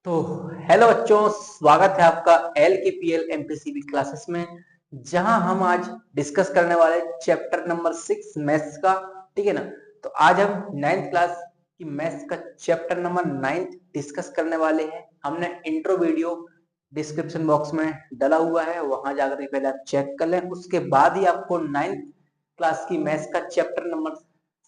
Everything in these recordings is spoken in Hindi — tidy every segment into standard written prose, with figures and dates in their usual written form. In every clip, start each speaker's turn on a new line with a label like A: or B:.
A: तो हेलो बच्चों, स्वागत है आपका एल के पी एल एमपीसीबी क्लासेस में, जहां हम आज डिस्कस करने वाले चैप्टर नंबर 6 मैथ्स का। ठीक है ना। तो आज हम 9th क्लास की मैथ्स का चैप्टर नंबर 9 डिस्कस करने वाले हैं। हमने इंट्रो वीडियो डिस्क्रिप्शन बॉक्स में डाला हुआ है, वहां जाकर पहले आप चेक कर लें, उसके बाद ही आपको 9th क्लास की मैथ्स का चैप्टर नंबर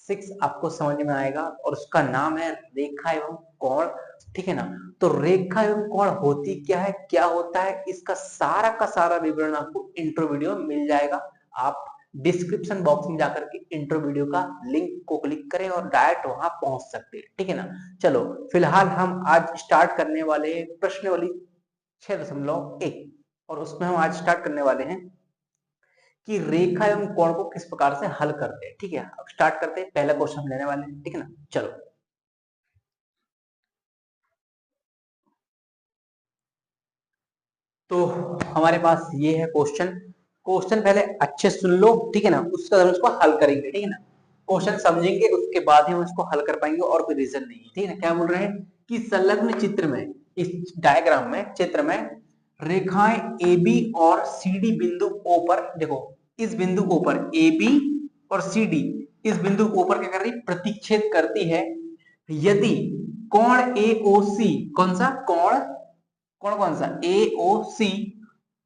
A: 6 आपको समझ में आएगा, और उसका नाम है रेखा एवं कोण। ठीक है ना। तो रेखा एवं कोण होती क्या है, क्या होता है, इसका सारा का सारा विवरण आपको इंट्रो वीडियो में मिल जाएगा। आप डिस्क्रिप्शन बॉक्स में जाकर के इंट्रो वीडियो का लिंक को क्लिक करें और डायरेक्ट वहां पहुंच सकते हैं। ठीक है ना। चलो, फिलहाल हम आज स्टार्ट करने वाले हैं प्रश्नावली 6.1, और उसमें हम आज स्टार्ट करने वाले हैं कि रेखा एवं कोण को किस प्रकार से हल करते हैं। ठीक है, अब स्टार्ट करते हैं। पहला क्वेश्चन हम लेने वाले हैं। ठीक है ना। चलो, तो हमारे पास ये है क्वेश्चन। क्वेश्चन पहले अच्छे सुन लो, ठीक है ना, उसका हम इसको हल करेंगे। ठीक है ना। क्वेश्चन समझेंगे, उसके बाद ही हम इसको हल कर पाएंगे, और कोई रीजन नहीं है। ठीक है ना। क्या बोल रहे हैं कि संलग्न चित्र में, इस डायग्राम में, चित्र में रेखाएं ए बी और सी डी बिंदु ओ पर, देखो इस बिंदु ओ पर ए बी और सी डी इस बिंदु ओ पर क्या कर रही, प्रतिच्छेद करती है। यदि कोण ए ओ सी, कौन सा कोण, कोण कौन सा ए ओ सी,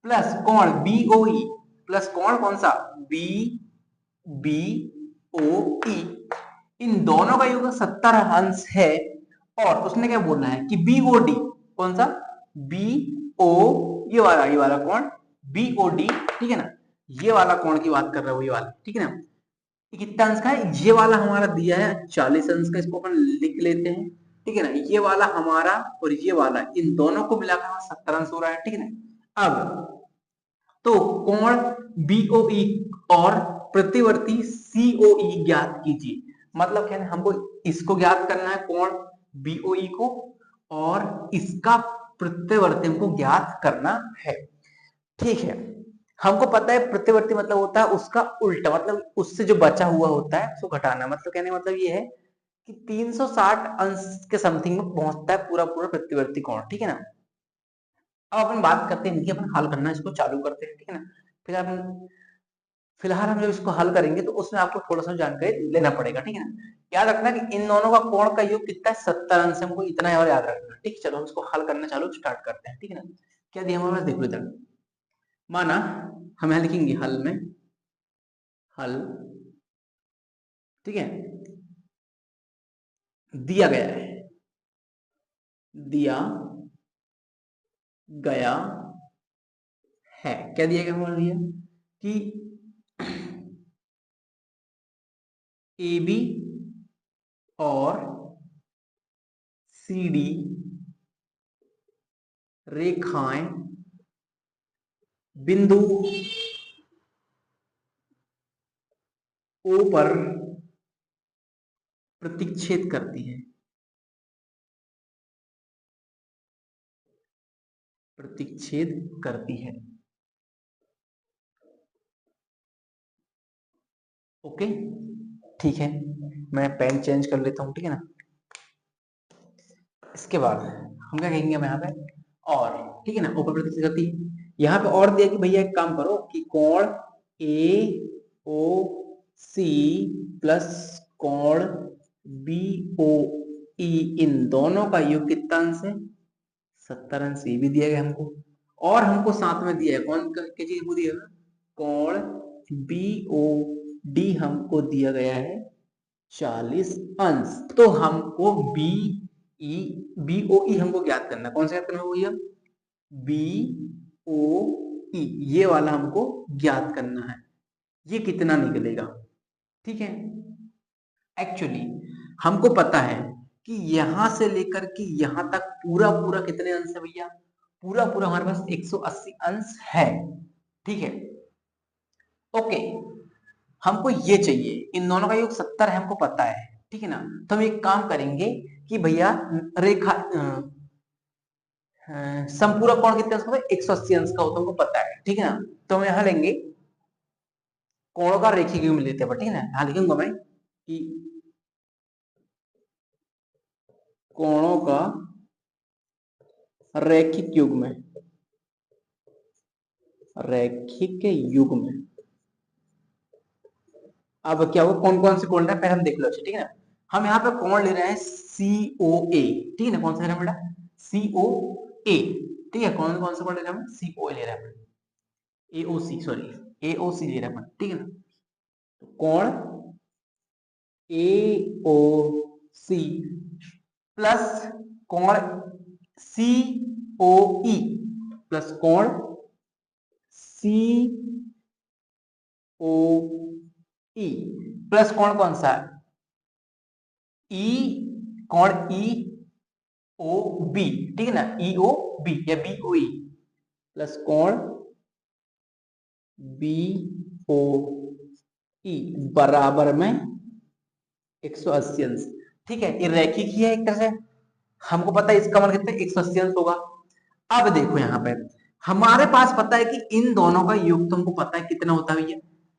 A: प्लस कोण बी ओ ई, प्लस कोण कौन सा बी बी ओ ई, इन दोनों का योग 70 अंश है। और उसने क्या बोलना है कि बी ओ डी, कौन सा बी ओ, ये वाला कोण बी ओ डी, ठीक है ना, ये वाला कोण की बात कर रहा है, ये वाला। ठीक है ना। ये कितना अंश का है, ये वाला हमारा दिया है 40 अंश का, इसको अपन लिख लेते हैं। ठीक है ना। ये वाला हमारा और ये वाला, इन दोनों को मिलाकर 70 अंश हो रहा है। ठीक है ना। अब तो कोण बीओई और प्रतिवर्ती सीओई ज्ञात कीजिए। मतलब क्या है, हमको इसको ज्ञात करना है, कोण बीओई को, और इसका प्रतिवर्ती हमको ज्ञात करना है। ठीक है। हमको पता है प्रतिवर्ती मतलब होता है उसका उल्टा, मतलब उससे जो बचा हुआ होता है उसको घटाना। मतलब कहने का मतलब ये है कि 360 अंश के समथिंग में पहुंचता है पूरा पूरा प्रतिवर्ती कोण। ठीक है ना। अब अपन बात करते हैं इनकी, अपन हल करना इसको चालू करते हैं। ठीक है ना। फिर अपन फिलहाल हम जब इसको हल करेंगे तो उसमें आपको थोड़ा सा जानकारी लेना पड़ेगा। ठीक है ना। याद रखना कि इन दोनों का कोण का योग कितना है, 70 अंश। हमको इतना है और याद रखना। ठीक, चलो हम इसको हल करना चालू स्टार्ट करते हैं। ठीक है ना। क्या दिया हमारे पास, देखो इधर माना, हम यहां लिखेंगे हल में, हल, ठीक है, दिया गया है, दिया गया है, क्या दिया गया हमारा, दिया कि ए बी और सी डी रेखाएं बिंदु ओ पर प्रतिच्छेद करती है, प्रतिच्छेद करती है। ओके, ठीक है, मैं पेन चेंज कर लेता हूं। ठीक है ना। इसके बाद हम क्या कहेंगे, हम यहाँ पे और, ठीक है ना, ऊपर प्रतिशत गति, यहाँ पे और दिया कि भैया एक काम करो कि कोण ए ओ सी प्लस कोण बी ओ ई, इन दोनों का योग कितना अंश है, 70 अंश। ये भी दिया गया हमको, और हमको साथ में दिया है कौन क्या चीज, वो दिया है कोण बी ओ डी, हमको दिया गया है 40 अंश। तो हमको बी ई बी ओ ई हमको ज्ञात करना है। कौन सा ज्ञात करना है भैया, बी ओ ई, ये वाला हमको ज्ञात करना है। ये कितना निकलेगा, ठीक है। एक्चुअली हमको पता है कि यहां से लेकर के यहां तक पूरा पूरा कितने अंश है भैया, पूरा पूरा हमारे पास 180 अंश है। ठीक है। ओके, हमको ये चाहिए, इन दोनों का योग 70 है, हमको पता है। ठीक है ना। तो हम एक काम करेंगे कि भैया रेखा संपूरक कोण कितने अंश का होता है, 180 अंश का होता है, हमको पता है। ठीक है ना। तो हम यहां लेंगे कोणों का रेखीय योग लेते हैं। ठीक है ना। यहां लिखूंगा मैं कि कोणों का रैखिक युग्म, रैखिक युग्म। अब क्या होगा, कौन कौन से कोण है पहले हम देख लो, ठीक है ना। हम यहाँ पे कोण ले रहे हैं COA, ठीक है ना। कौन सा ले रहे हैं बेटा, COA, ठीक है। कौन कौन सा कोण ले रहे हैं हम, COA ले रहे हैं, AOC सॉरी, AOC ले रहे हैं, ठीक है ना। तो कोण AOC प्लस कोण COE प्लस कोण COE प्लस कोण कौन सा है, E, कोण EOB, ठीक है ना, EOB या BOE प्लस कोण BOE बराबर में 180 अंश, ठीक है। ये रैखिक ही है एक तरह से, हमको पता है इसका मान कितना 180 अंश होगा। अब देखो यहाँ पे हमारे पास पता है कि इन दोनों का योग तुमको पता है कितना होता है भैया,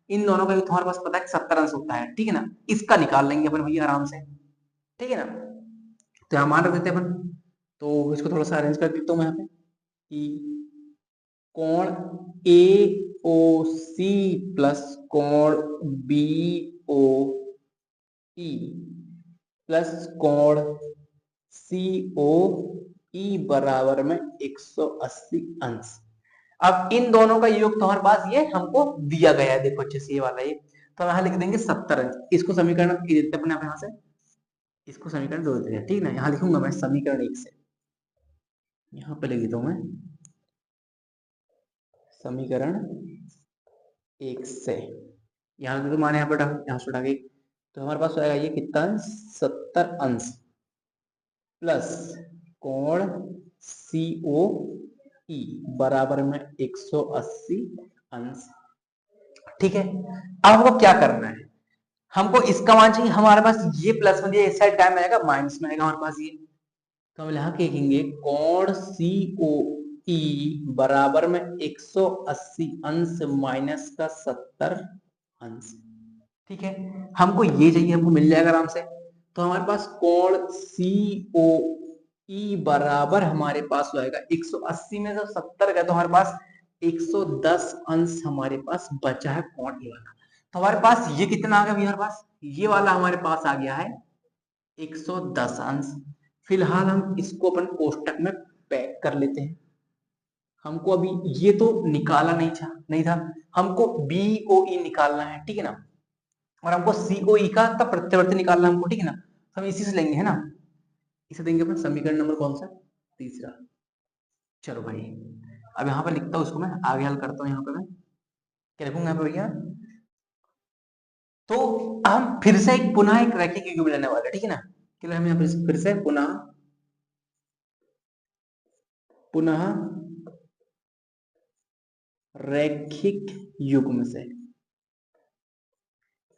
A: इन दोनों का योग हमारे पास पता है 70 अंश होता है, ठीक है ना। इसका निकाल लेंगे अपन भैया आराम से, ठीक है ना। तो यहाँ मान रख देते हैं अपन, तो इसको थोड़ा सा अरेंज कर देता हूँ मैं यहाँ पे कि कोण AOC प्लस कोण BOE प्लस कोण COE बराबर में 180 अंश। अब इन दोनों का योग तो हमारे पास ये हमको दिया गया है, देखो अच्छे से ये वाला, ये तो हम यहाँ लिख देंगे 70 अंश। इसको समीकरण देते अपने यहाँ से, इसको समीकरण 2 देते हैं, ठीक ना। यहाँ लिखूंगा मैं समीकरण 1 से, यहाँ पे लिख देता हूँ मैं समीकरण 1 से, यहाँ तो माने यहाँ पर यहाँ से उठा के, तो हमारे पास आएगा ये कितना अंश, 70 अंश प्लस कोण COE बराबर में 180 अंश, ठीक है। अब हमको क्या करना है, हमको इसका मान चाहिए, हमारे पास ये प्लस में दिया, इस साइड क्या में आएगा, माइनस में आएगा हमारे पास ये। तो हम यहाँ लिखेंगे कोण COE बराबर में 180 अंश माइनस का 70 अंश, ठीक है। हमको ये चाहिए, हमको मिल जाएगा आराम से। तो हमारे पास कोण COE बराबर हमारे पास आएगा 180 में से 70 का, तो हमारे पास 110 अंश हमारे पास बचा है कोण ये वाला। तो हमारे पास ये कितना आ गया हमारे पास, ये वाला हमारे पास आ गया है 110 अंश। फिलहाल हम इसको अपन कोष्टक में पैक कर लेते हैं। हमको अभी ये तो निकाला नहीं था, हमको BOE निकालना है, ठीक है ना। और हमको COE का तब प्रत्यावर्ती निकालना हमको, ठीक है ना। तो हम इसी से लेंगे, है ना। इसे देंगे अपन समीकरण नंबर कौन सा, तीसरा। चलो भाई, अब यहाँ पर लिखता हूँ इसको, मैं आगे हल करता हूँ। यहाँ पे मैं क्या लिखूंगा यहाँ पे भैया, तो हम फिर से एक पुनः एक रैखिक युग्म लेने वाले, ठीक है ना। कि हम यहाँ पर फिर से पुनः रैखिक युग्म से,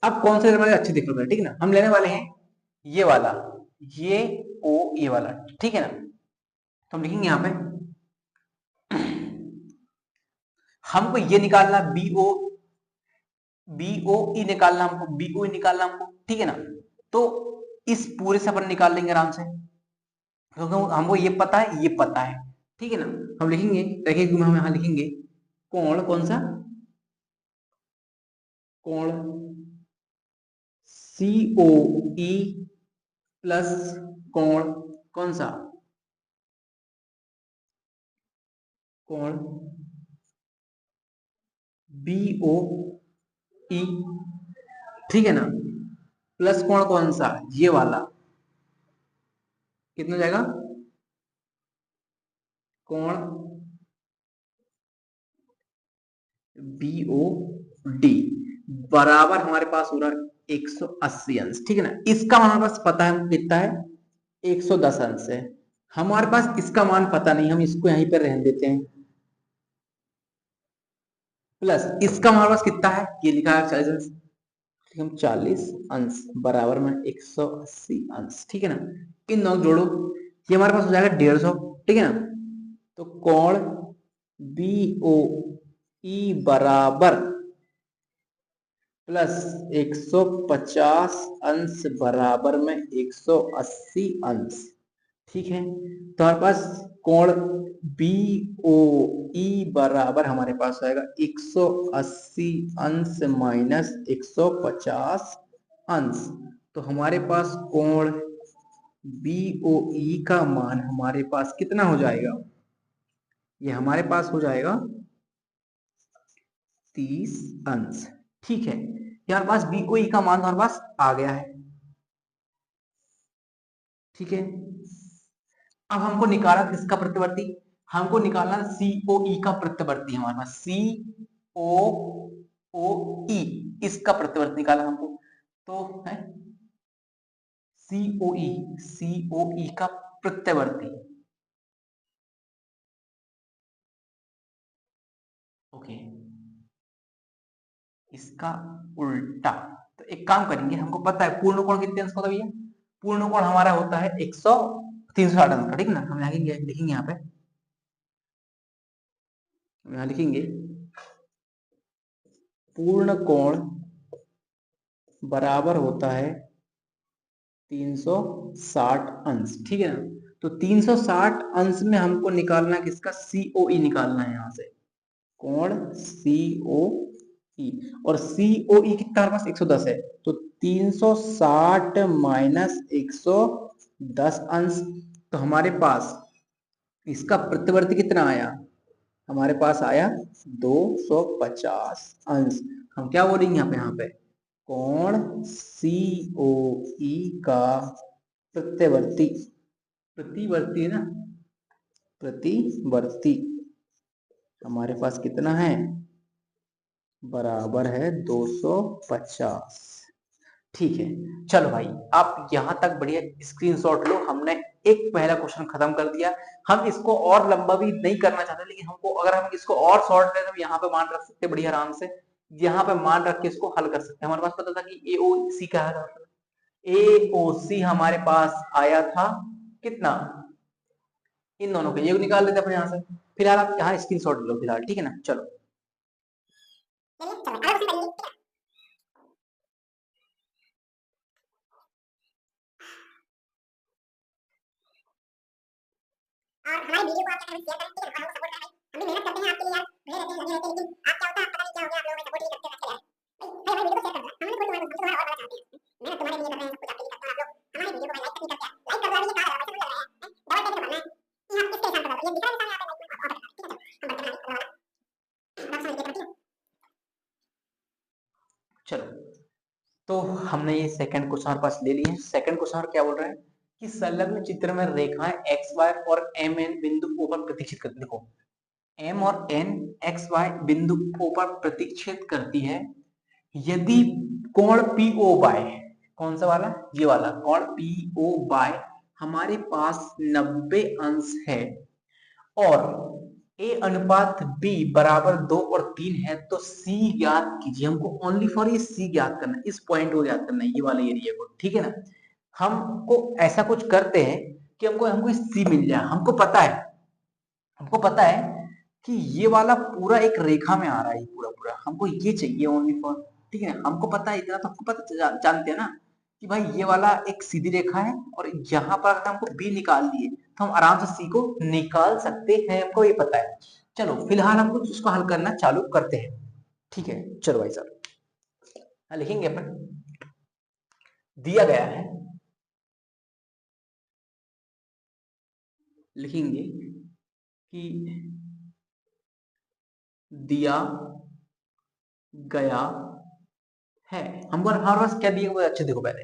A: अब कौन सा लेने वाले अच्छे दिख रहे हैं, ठीक है ना। हम लेने वाले हैं ये वाला, ये ये वाला, ठीक है ना। तो हम लिखेंगे यहाँ पे हमको ये निकालना BOE निकालना हमको, BOE निकालना हमको, ठीक है ना। तो इस पूरे से अपन निकाल लेंगे आराम से, क्योंकि हमको ये पता है, ये पता है, ठीक है ना। हम लिखेंगे, देखिए हम यहाँ लिखेंगे कोण कौन सा, कोण COE प्लस कोण कौन सा, कोण BOE, ठीक है ना, प्लस कोण कौन सा, ये वाला, कितना जाएगा, कोण BOD बराबर हमारे पास हो रहा है 180 अंश, ठीक है ना। इसका मान हमारे पास पता है कितना है, 110 अंश है। हमारे पास इसका मान पता नहीं, हम इसको यहीं पर रहने देते हैं, प्लस इसका हमारे पास कितना है, ये लिखा है 40 अंश, हम 40 अंश बराबर में 180 अंश, ठीक है ना। इन दोनों जोड़ो, ये हमारे पास हो जाएगा 150, ठीक है ना। तो कोण BOE बराबर प्लस 150 अंश बराबर में 180 अंश, ठीक है, तो हमारे पास कोण बी ओ ई बराबर हमारे पास आएगा 180 अंश माइनस 150 अंश। तो हमारे पास कोण बी ओ ई का मान हमारे पास कितना हो जाएगा, ये हमारे पास हो जाएगा 30 अंश। ठीक है, हमारे पास बी ओ ई का मान हमारे पास आ गया है। ठीक है, अब हमको निकाला किसका प्रतिवर्ती, हमको निकालना COE का प्रतिवर्ती, हमारे पास COOE इसका प्रतिवर्ती निकाला हमको, तो है COE का प्रत्यवर्ती। ओके, इसका उल्टा। तो एक काम करेंगे, हमको पता है पूर्ण कोण कितने अंश का होता है भैया, पूर्ण कोण हमारा होता है 360 अंश का। ठीक ना, हम लिखेंगे यहाँ पे, यहाँ लिखेंगे पूर्ण कोण बराबर होता है 360 अंश। ठीक है ना, तो 360 अंश में हमको निकालना किसका, COE निकालना है यहाँ से, कोण COE, और COE कितना हमारे पास 110 है, तो 360 माइनस 110 अंश। तो हमारे पास इसका प्रतिवर्ती कितना आया, हमारे पास आया 250 अंश। हम क्या बोलेंगे यहाँ पे कोण COE का प्रतिवर्ती, प्रतिवर्ती है ना, प्रतिवर्ती हमारे पास कितना है, बराबर है 250। ठीक है, चलो भाई आप यहां तक बढ़िया स्क्रीनशॉट लो, हमने एक पहला क्वेश्चन खत्म कर दिया। हम इसको और लंबा भी नहीं करना चाहते, लेकिन हमको अगर हम इसको और शॉर्ट ले तो यहाँ पे मान रख सकते बढ़िया आराम से, यहाँ पे मान रख के इसको हल कर सकते हैं। हमारे पास पता था कि AOC क्या है, AOC हमारे पास आया था कितना, इन दोनों के ये निकाल लेते अपने यहाँ से। फिलहाल आप यहाँ स्क्रीन शॉट लो फिलहाल, ठीक है ना। चलो और हमारे वीडियो को आप क्या करें, शेयर करें, ठीक है, और हमको सपोर्ट करें। हम भी मेहनत करते हैं आपके लिए यार, लगे रहते हैं, लेकिन आप क्या होता है पता नहीं क्या हो गया, आप लोगों में सपोर्ट नहीं करते यार। भाई भाई वीडियो को शेयर करना, हमने कोई तुम्हारा, हम तुम्हारा और बड़ा चाहते हैं, मेहनत तुम्हारे लिए कर रहे हैं, सब कुछ आपके लिए करते हैं। आप लोग हमारे वीडियो को लाइक नहीं करते, लाइक कर दो, अभी ये कहा है, समझ रहे हैं, डबल टैप करना है, ये आप किसके साथ कर दो, ये दिखा रहा है सामने आप लाइक और ठीक है, हम बटन करना है, बात समझ गए करती हूं। चलो, तो हमने ये सेकंड क्वेश्चन हमारे पास ले लिए। सेकंड क्वेश्चन क्या बोल रहा है कि संलग्न चित्र में रेखाएं एक्स वाई और एम एन बिंदु O पर प्रतिच्छेद करती, देखो M और N एक्स वाई बिंदु O पर प्रतिच्छेद करती है यदि कोण PO बाय, कौन सा वाला, ये वाला कोण PO बाय हमारे पास 90 अंश है और A अनुपात B बराबर 2 और 3 है, तो C ज्ञात कीजिए। हमको ओनली फॉर ये C ज्ञात करना है, इस पॉइंट को ज्ञात करना है, ये वाले एरिया को, ठीक है ना। हमको ऐसा कुछ करते हैं कि हमको हमको C मिल जाए। हमको पता है कि ये वाला पूरा एक रेखा में आ रहा है, पूरा पूरा हमको ये चाहिए ओनली फॉर, ठीक है। हमको पता है इतना, तो हमको पता जानते हैं ना कि भाई ये वाला एक सीधी रेखा है और यहाँ पर अगर हमको B निकाल दिए तो हम आराम से C को निकाल सकते हैं, हमको ये पता है। चलो फिलहाल हमको इसको हल करना चालू करते हैं, ठीक है। चलो भाई साहब लिखेंगे अपन, दिया गया है, लिखेंगे कि दिया गया है, हमको हमारे पास क्या दिया हुआ है, अच्छे देखो पहले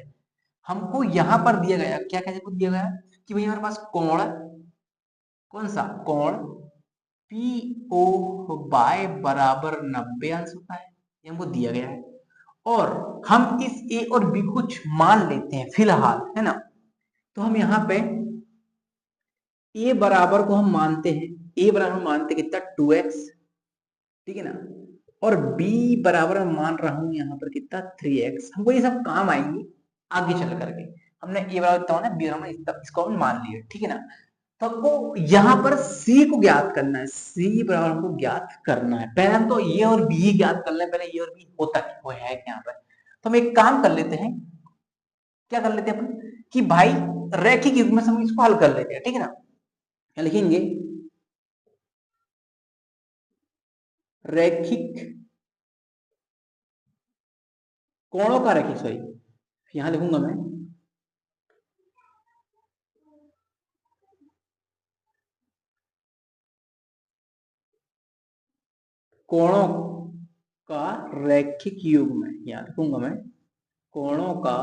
A: हमको यहाँ पर दिया गया क्या, क्या दिया गया कि भाई हमारे पास कोण, कौन सा कोण PO बाय बराबर 90 अंश होता है, ये हमको दिया गया है। और हम इस A और B को कुछ मान लेते हैं फिलहाल, है ना। तो हम यहाँ पे A बराबर को हम मानते हैं, A बराबर हम मानते हैं कितना 2x, ठीक है ना। और B बराबर मैं मान रहा हूं यहाँ पर कितना 3x। हमको ये सब काम आएंगे आगे चल करके। हमने A बराबर कितना होना है, B बराबर इसको हम मान लिए, ठीक है ना। तो हमको यहाँ पर C को ज्ञात करना है, C बराबर हमको ज्ञात करना है। पहले हम तो ये और B ज्ञात कर लें, पहले ये और B होता क्या वो है यहाँ पर। तो हम एक काम कर लेते हैं, क्या कर लेते हैं अपन कि भाई रैखिक युग्म से हम इसको हल कर लेते हैं, ठीक है ना। क्या लिखेंगे, रैखिक कोणों का रैखिक, सॉरी यहां लिखूंगा मैं कोणों का रैखिक युग्म, यहां लिखूंगा मैं कोणों का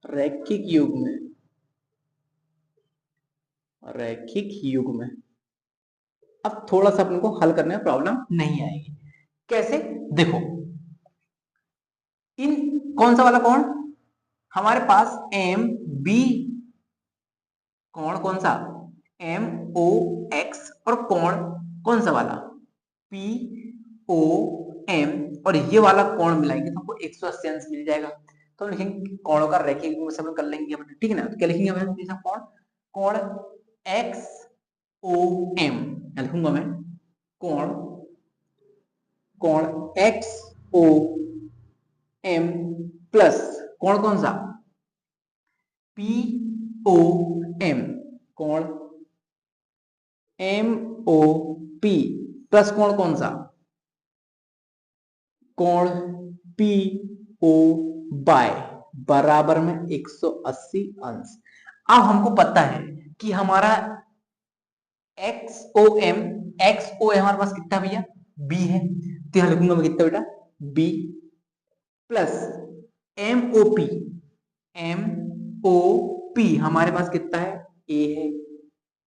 A: रैखिक युग्म, रैखिक युग्म। अब थोड़ा सा अपन को हल करने में प्रॉब्लम नहीं आएगी। कैसे, देखो इन कौन सा वाला कोण, हमारे पास एम बी कोण कौन सा, एम ओ एक्स, और कोण कौन सा वाला, पी ओ एम, और ये वाला कोण मिलाएंगे तो हमको 180 अंश मिल जाएगा। तो हम लिखेंगे कोणों का रैखिक युग्म से हम कर लेंगे अपने, ठीक है ना। तो क्या लिखेंगे हम, कोण कोण एक्स ओ एम, लिखूंगा मैं कोण कोण एक्स ओ एम प्लस कोण कौन सा, पी ओ एम, कोण एम ओ पी प्लस कोण कौन सा, कोण पी ओ बाय बराबर में 180 अंश। अब हमको पता है कि हमारा X O M, X O M हमारे पास कितना भैया, बी है, तो यहां लिखूंगा मैं कितना बेटा, b plus M O P, M O P हमारे पास कितना है, ए है,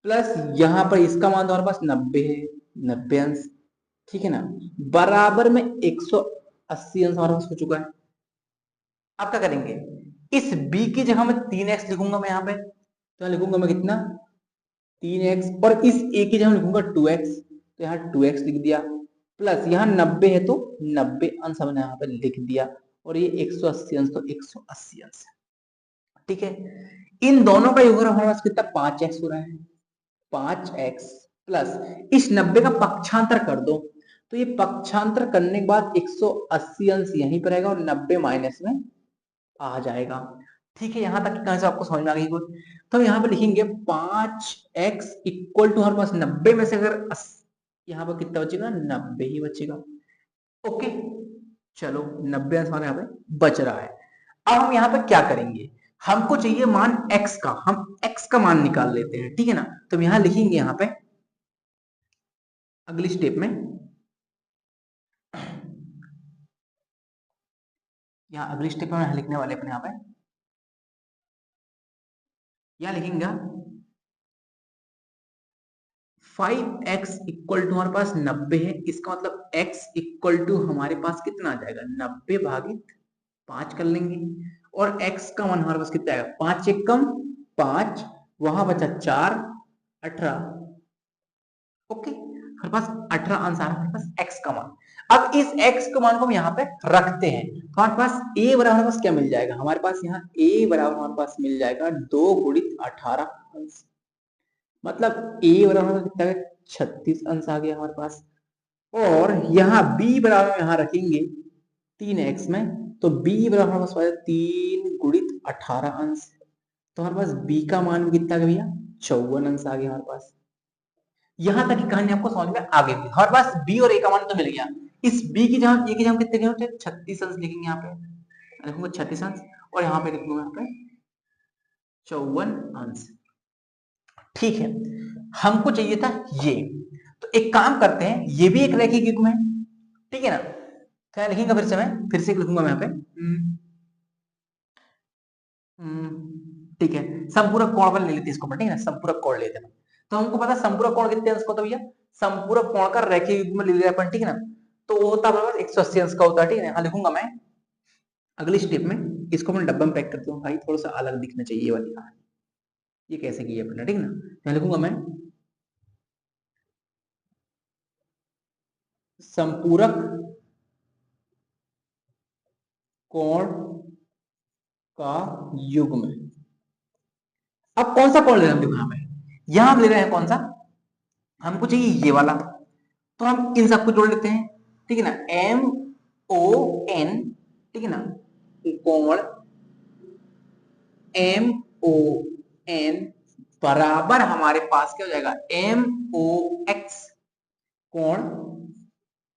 A: प्लस यहां पर इसका मान तो हमारे पास 90 है, 90 अंश, ठीक है ना, बराबर में 180 अंश हमारे पास हो चुका है। अब क्या करेंगे, इस b की जगह में 3x लिखूंगा मैं यहाँ पे, तो यहाँ लिखूंगा मैं कितना, 3x, और इस a की जगह लिखूंगा 2x, तो यहाँ 2x लिख दिया, प्लस यहाँ 90 है तो 90 अंश हमने यहाँ पे लिख दिया, और ये 180 अंश तो 180 अंश, ठीक है। इन दोनों का योग हमारे पास कितना, 5x हो रहा है, 5x प्लस इस 90 का पक्षांतर कर दो, तो ये पक्षांतर करने के बाद 180 अंश यहीं पर आएगा और 90 माइनस में आ जाएगा, ठीक है। यहां तक कहां से आपको समझ में आ गई कोई, तो हम यहाँ पे लिखेंगे 5x इक्वल टू हमारे पास 90 में से अगर यहाँ पर कितना बचेगा, 90 ही बचेगा, ओके। चलो 90 अंश हमारे यहाँ पे बच रहा है। अब हम यहाँ पे क्या करेंगे, हमको चाहिए मान x का, हम x का मान निकाल लेते हैं, ठीक है ना। तो हम यहाँ लिखेंगे, यहाँ पे अगली स्टेप में, यहाँ अगली स्टेप में लिखने वाले अपने यहाँ पे, यहाँ लिखेंगे 5x इक्वल टू हमारे पास 90 है, इसका मतलब x इक्वल टू हमारे पास कितना आ जाएगा, 90 भागित 5 कर लेंगे, और x का मान हमारे पास कितना आएगा, 5 एक कम 5, वहां बचा 4, 18, ओके, हमारे पास 18 आंसर हमारे पास x का मान। अब इस x के मान को हम यहाँ पे रखते हैं, तो हमारे पास a बराबर हमारे पास क्या मिल जाएगा, हमारे पास यहाँ a बराबर हमारे पास मिल जाएगा 2 गुणित 18 अंश, मतलब a बराबर कितना है, 36 अंश आ गया हमारे पास, और यहाँ b बराबर यहाँ रखेंगे 3x में, तो b बराबर हमारे पास 3 गुणित 18 अंश, तो हमारे पास b का मान कितना आ गया, 54 अंश आ गया हमारे पास। यहां तक की कहानी आपको समझ में आ गई, हमारे पास b और a का मान तो मिल गया, इस b की जगह a की जगह कितने होते हैं, 36 अंश लिखेंगे, यहाँ पे लिखूंगा 36 अंश, और यहाँ पे लिखूंगा यहाँ पे 54 अंश, ठीक है। हमको चाहिए था ये, तो एक काम करते हैं, ये भी एक रैखिक युग्म है, ठीक है ना। क्या लिखेंगे फिर से, मैं फिर से लिखूंगा मैं यहाँ पे, ठीक है, संपूरक कोण पर ले लेते हैं इसको, ठीक है ना, संपूरक कोण लेते हैं। तो हमको पता है संपूरक कोण कितने अंश का होता है भैया, संपूरक कोण का रैखिक युग्म ले लिया अपन, ठीक है ना, तो वो होता है 180 अंश का होता है, ठीक है। यहाँ लिखूंगा मैं अगली स्टेप में, इसको मैं डब्बा में पैक करता हूँ भाई, थोड़ा सा अलग दिखना चाहिए ये वाली कहानी, ये कैसे की है अपने, ठीक है ना। यहाँ लिखूंगा मैं संपूरक कोण का युग्म। अब कौन सा कोण ले रहे हैं, देखो यहाँ पे, यहां हम ले रहे हैं कौन सा, हमको चाहिए ये वाला, तो हम इन सबको जोड़ लेते हैं, ठीक है ना, एम ओ एन, ठीक है ना, कोण एम ओ एन बराबर हमारे पास क्या हो जाएगा, एम ओ एक्स, कोण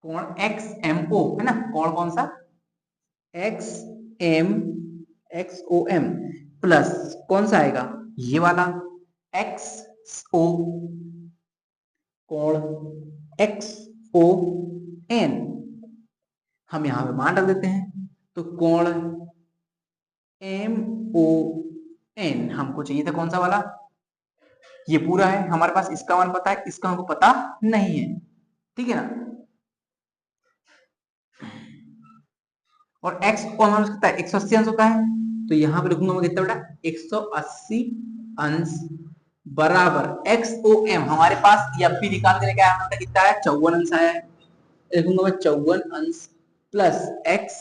A: कोण एक्स एम ओ है ना, कोण कौन सा, X M X O M, plus कौन सा आएगा ये वाला एक्स ओ, कोण एक्स ओ एन, हम यहां पे मान रख देते हैं, तो कोण एम ओ एन हमको चाहिए था कौन सा वाला, ये पूरा है हमारे पास, इसका मान पता है, इसका हमको पता नहीं है, ठीक है ना। और x को हमारे कितना है, 180 अंश होता है, तो यहाँ पे लिखूंगा मैं कितना बेटा, 180 अंश बराबर एक्स ओ एम, हमारे पास ये भी निकाल के क्या है, कितना है 54 अंश आया है, लिखूंगा मैं 54 अंश plus X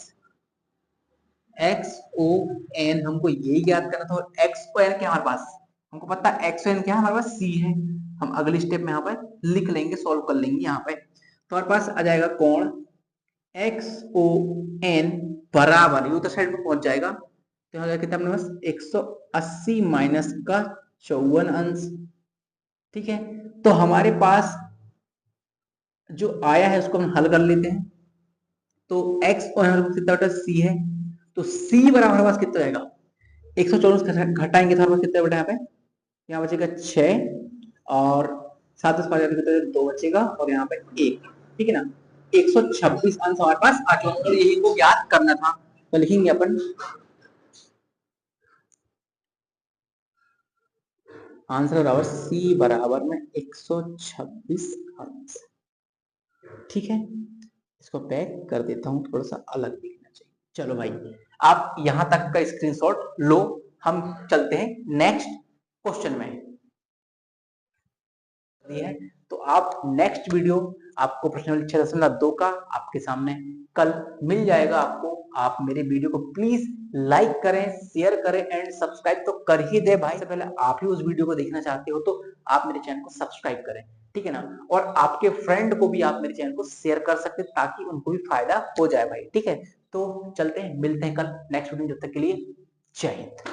A: X O N, हमको यही याद करना था, और एक्स ओ एन क्या हमारे पास, हमको पता है एक्स ओ एन क्या है हमारे पास, सी है, हम अगले स्टेप में यहाँ पर लिख लेंगे, सॉल्व कर लेंगे यहाँ पे, तो हमारे पास आ जाएगा कोण एक्स ओ एन बराबर, ये उधर साइड में पहुंच जाएगा, तो यहाँ कितना अपने पास 180 माइनस का 54 अंश, ठीक है। तो हमारे पास जो आया है उसको हम हल कर लेते हैं, तो x और हमारे पास कितना बेटा सी है, तो c बराबर हमारे पास कितना जाएगा, 124 घटाएंगे तो हमारे पास कितना बेटा, यहाँ बचेगा 6 और 7 5 कितना 2 बचेगा, और यहाँ पे 1, ठीक है ना, 126 अंश हमारे पास आ चुका, और यही को याद करना था, तो लिखेंगे अपन आंसर बराबर सी बराबर में 126 अंश, ठीक है। इसको पैक कर देता हूं, थोड़ा सा अलग दिखना चाहिए, चलो भाई आप यहां तक का स्क्रीनशॉट लो, हम चलते हैं नेक्स्ट क्वेश्चन में, है तो आप नेक्स्ट वीडियो आपको प्रश्न 6.2 का आपके सामने कल मिल जाएगा आपको, आप मेरे वीडियो को प्लीज लाइक करें, शेयर करें एंड सब्सक्राइब तो कर ही दे भाई, सबसे पहले आप ही उस वीडियो को देखना चाहते हो तो आप मेरे चैनल को सब्सक्राइब करें, ठीक है ना, और आपके फ्रेंड को भी आप मेरे चैनल को शेयर कर सकते हैं ताकि उनको भी फायदा हो जाए भाई, ठीक है। तो चलते हैं, मिलते हैं कल नेक्स्ट वीडियो, जब तक के लिए जय हिंद।